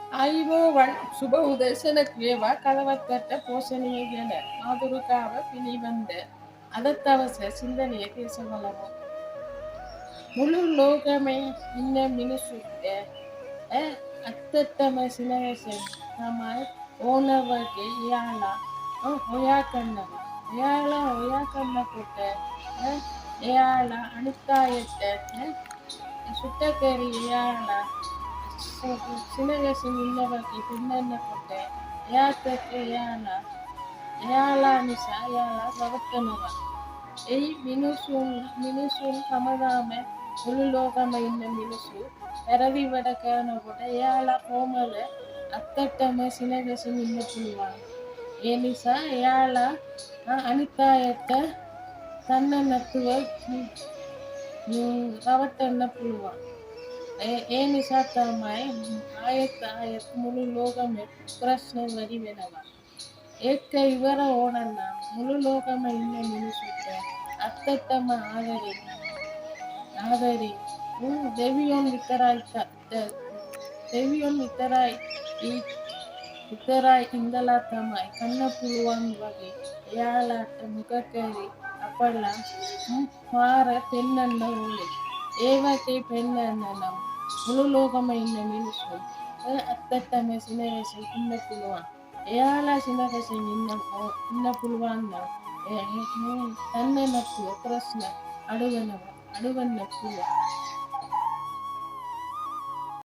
ආයුබෝවන් සුබ උදෑසනක් වේවා කලවත්වට පෝෂණීය ගැන මාතෘකාව පිළිබඳ අද දවස සින්දනය කියසමලමු. මුළු ලෝකෙම ඉන්න මිනිස්සුන්ට ඇත්තටම සිනහසෙන් තමයි ඕන වගේ එයාලා හොයා කරනවා. එයාලා කරනකොට එයාලා අනිත් අයට සුටකරි එයාලා සිනහසින් ඉන්න වගේ පෙන්වන්නකොට එයාට එයාලා නිසා එයාලා රවට්ටනවා. ඒ මිනිසුන් හැමදාම මුළු ලෝකෙම ඉන්න මිනිස්සු වැරදි වැඩ කරනකොට එයාලා කොහොමද ඇත්තටම සිනහසින් ඉන්න පුළුවන්. ඒ නිසා එයාලා අනිත් අයට දන්න නැතුව රවට්ටන්න පුළුවන්. ඒ නිසා තමයි ආයෙත් මුළු ලෝකෙම ප්‍රශ්න වැඩි වෙනවා. ඒක ඉවර ඕන නම් මුළු ලෝකෙම ඉන්න මිනිස්සුන්ට ඇත්තටම ආදරේ දෙවියන් විතරයි ඉඳලා තමයි කන්න පුළුවන් වගේ එයාලාට මොකකරි අපලා මාර පෙන්වන්න ඕනේ. ඒ වගේ පෙන්වන්න නම් මුළු ලෝකෙම ඉන්න මිනිස්සුන් ඇත්තටම සිනහසින් ඉන්න පුළුවන්. එයාලා සිනහසින් ඉන්න පුළුවන් නම් දන්නේ නැතුව ප්‍රශ්න අඩු වෙන්න පුළුවන්.